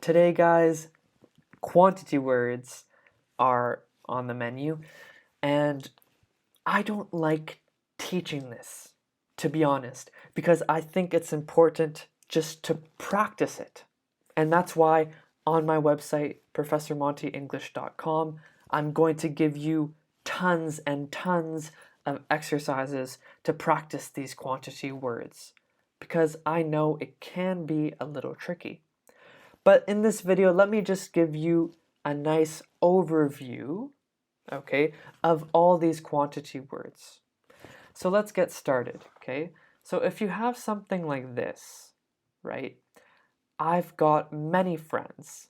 Today, guys, quantity words are on the menu, and I don't like teaching this, to be honest, because I think it's important just to practice it. And that's why on my website, ProfessorMontyEnglish.com, I'm going to give you tons and tons of exercises to practice these quantity words, because I know it can be a little tricky. But in this video, let me just give you a nice overview, okay, of all these quantity words. So let's get started, okay? So if you have something like this, right? I've got many friends.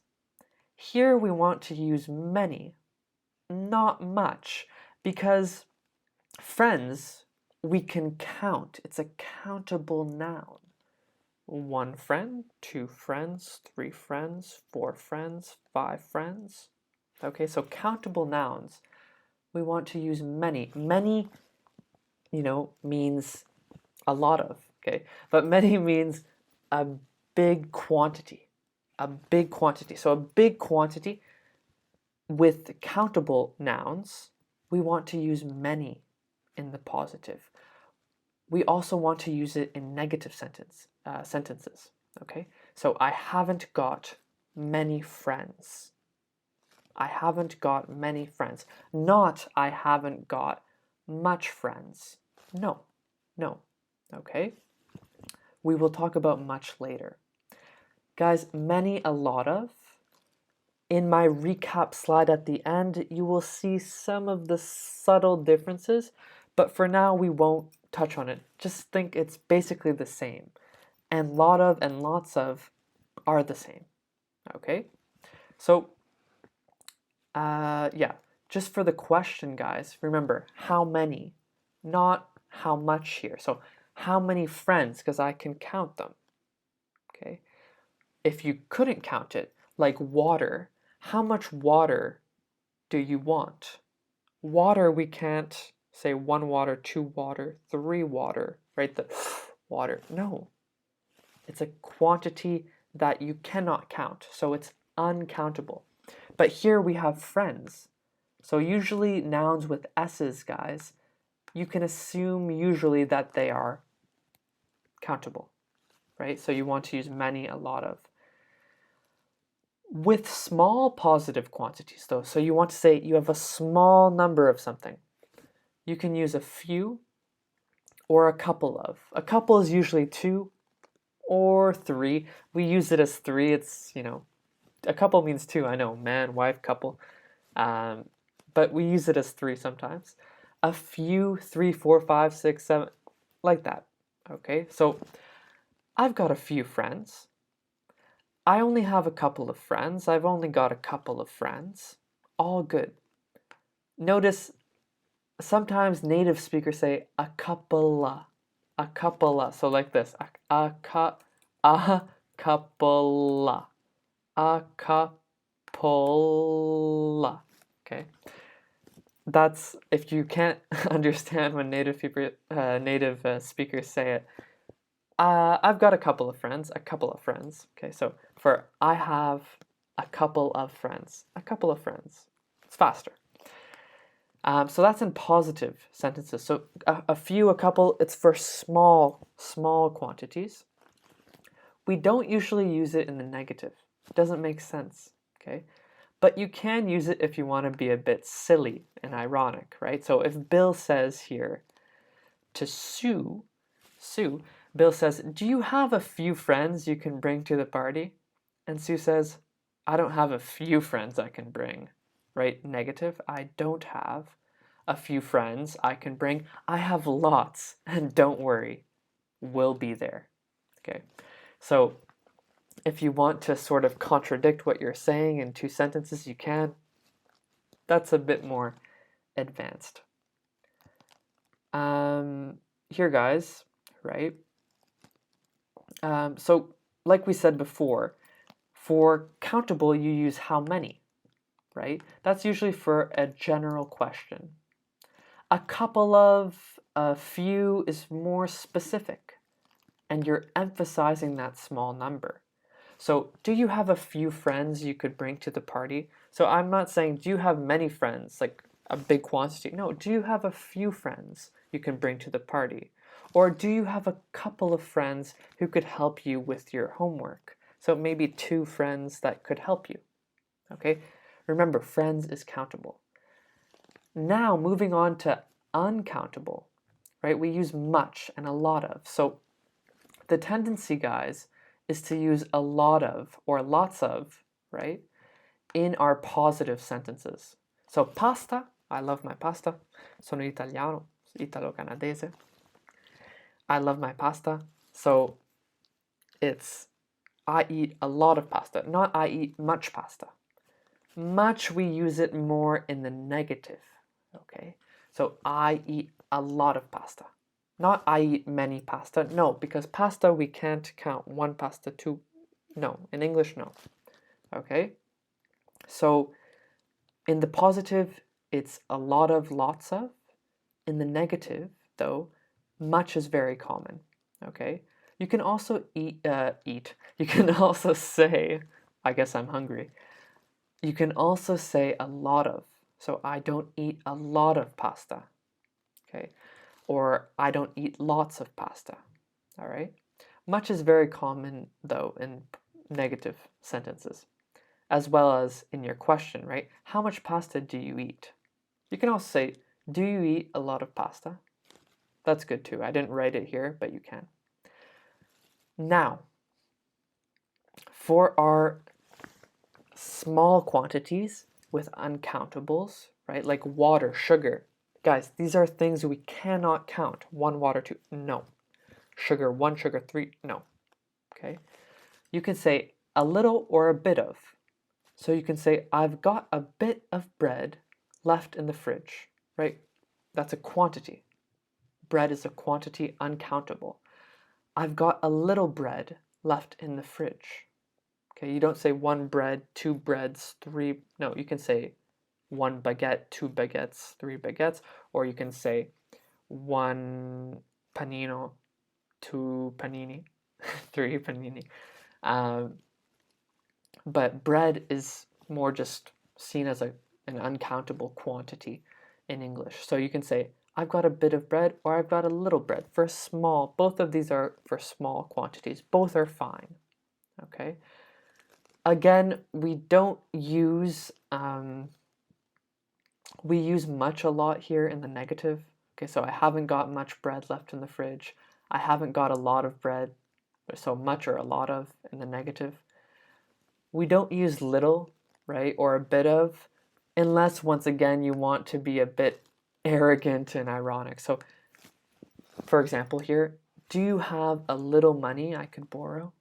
Here we want to use many, not much, because friends we can count. It's a countable noun. 1 friend, 2 friends, 3 friends, 4 friends, 5 friends. Okay, so countable nouns, we want to use many. Many, means a lot of, okay? But many means a big quantity. A big quantity. So a big quantity with countable nouns, we want to use many in the positive. We also want to use it in negative sentences, okay? So I haven't got many friends. I haven't got many friends. Not I haven't got much friends. No, okay? We will talk about much later. Guys, many, a lot of. In my recap slide at the end, you will see some of the subtle differences, but for now we won't touch on it. Just think it's basically the same. And lot of and lots of are the same. Okay? So, yeah, just for the question, guys, remember how many, not how much here. So, how many friends, because I can count them. Okay? If you couldn't count it, like water, how much water do you want? Water, we can't say 1 water, 2 water, 3 water, right? The water. No. It's a quantity that you cannot count, so it's uncountable. But here we have friends. So usually nouns with S's, guys, you can assume usually that they are countable, right? So you want to use many, a lot of. With small positive quantities, though, so you want to say you have a small number of something, you can use a few or a couple of. A couple is usually 2 or 3. We use it as 3. It's, a couple means 2. I know, man, wife, couple. But we use it as 3 sometimes. A few, 3, 4, 5, 6, 7, like that. Okay, so I've got a few friends. I only have a couple of friends. I've only got a couple of friends. All good. Notice sometimes native speakers say a couple of. So like this, a couple, a couple. Okay, that's if you can't understand when native speakers say it. I've got a couple of friends. Okay, so for I have a couple of friends. It's faster. So that's in positive sentences. So a few, a couple, it's for small quantities. We don't usually use it in the negative. It doesn't make sense, okay? But you can use it if you want to be a bit silly and ironic, right? So if Bill says here to Sue, Bill says, do you have a few friends you can bring to the party? And Sue says, I don't have a few friends I can bring, right? Negative, I don't have a few friends I can bring. I have lots, and don't worry, we'll be there, okay? So if you want to sort of contradict what you're saying in 2 sentences, you can. That's a bit more advanced. Here, guys, right? So like we said before, for countable, you use how many, right? That's usually for a general question. A couple of, a few is more specific, and you're emphasizing that small number. So, do you have a few friends you could bring to the party? So, I'm not saying, do you have many friends, like a big quantity? No, do you have a few friends you can bring to the party? Or do you have a couple of friends who could help you with your homework? So, maybe 2 friends that could help you. Okay? Remember, friends is countable. Now, moving on to uncountable, right? We use much and a lot of. So, the tendency, guys, is to use a lot of or lots of, right, in our positive sentences. So pasta, I love my pasta. Sono italiano, italo-canadese. I love my pasta. So it's I eat a lot of pasta, not I eat much pasta. Much, we use it more in the negative, okay? So I eat a lot of pasta. Not I eat many pasta. No, because pasta we can't count 1 pasta, 2. No, in English, no. Okay? So in the positive, it's a lot of, lots of. In the negative, though, much is very common. Okay? You can also eat. You can also say, I guess I'm hungry. You can also say a lot of. So I don't eat a lot of pasta. Okay? Or I don't eat lots of pasta. All right? Much is very common, though, in negative sentences, as well as in your question, right? How much pasta do you eat? You can also say, do you eat a lot of pasta? That's good too. I didn't write it here, but you can. Now, for our small quantities with uncountables, right? Like water, sugar. Guys, these are things we cannot count. 1 water, 2, no. Sugar 1, sugar 3, no. Okay? You can say a little or a bit of. So you can say, I've got a bit of bread left in the fridge, right? That's a quantity. Bread is a quantity, uncountable. I've got a little bread left in the fridge. Okay, you don't say 1 bread, 2 breads, 3. No, you can say 1 baguette, 2 baguettes, 3 baguettes, or you can say 1 panino, 2 panini, 3 panini. But bread is more just seen as an uncountable quantity in English. So you can say, I've got a bit of bread or I've got a little bread. For small, both of these are for small quantities. Both are fine. Okay. Again, we don't use, we use much a lot here in the negative. Okay, so I haven't got much bread left in the fridge. I haven't got a lot of bread. So much or a lot of in the negative. We don't use little, right, or a bit of, unless once again you want to be a bit arrogant and ironic. So, for example here, do you have a little money I could borrow?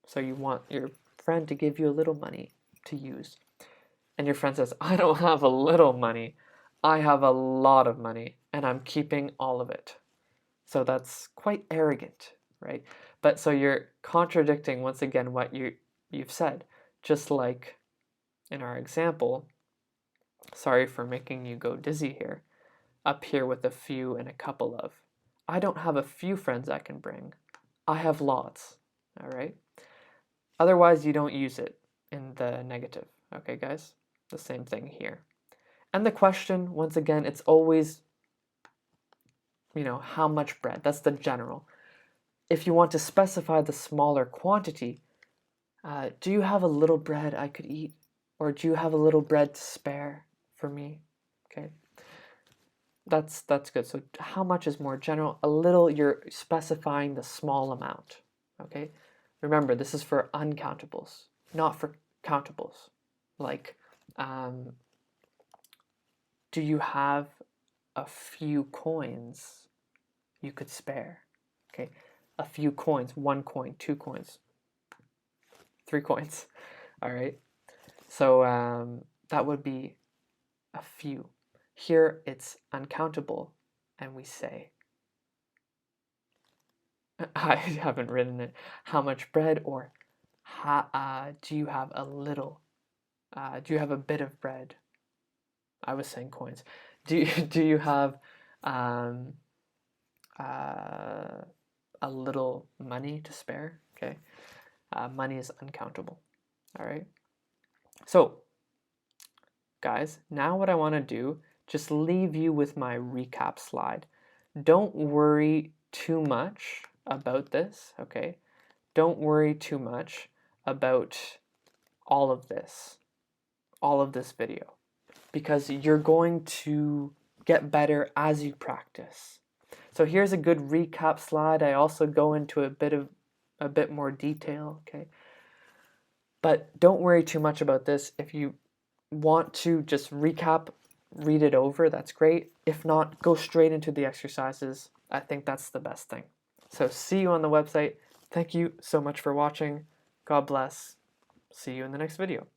So you want your friend to give you a little money to use. And your friend says, I don't have a little money. I have a lot of money and I'm keeping all of it. So that's quite arrogant, right? But so you're contradicting once again what you've said. Just like in our example, sorry for making you go dizzy here, up here with a few and a couple of. I don't have a few friends I can bring. I have lots, all right? Otherwise, you don't use it in the negative, okay, guys? The same thing here. And the question, once again, it's always, how much bread? That's the general. If you want to specify the smaller quantity, do you have a little bread I could eat? Or do you have a little bread to spare for me? Okay. That's good. So how much is more general? A little, you're specifying the small amount. Okay. Remember, this is for uncountables, not for countables. Like, do you have a few coins you could spare? Okay. A few coins, 1 coin, 2 coins, 3 coins. All right. So that would be a few. Here it's uncountable, and we say, I haven't written it, how much bread, or do you have a little, do you have a bit of bread? I was saying coins. Do you have a little money to spare? Okay. money is uncountable. All right. So, guys, now what I want to do, just leave you with my recap slide. Don't worry too much about this, okay? Don't worry too much about all of this video, because you're going to get better as you practice. So here's a good recap slide. I also go into a bit more detail, okay? But don't worry too much about this. If you want to just recap, read it over, that's great. If not, go straight into the exercises. I think that's the best thing. So see you on the website. Thank you so much for watching. God bless. See you in the next video.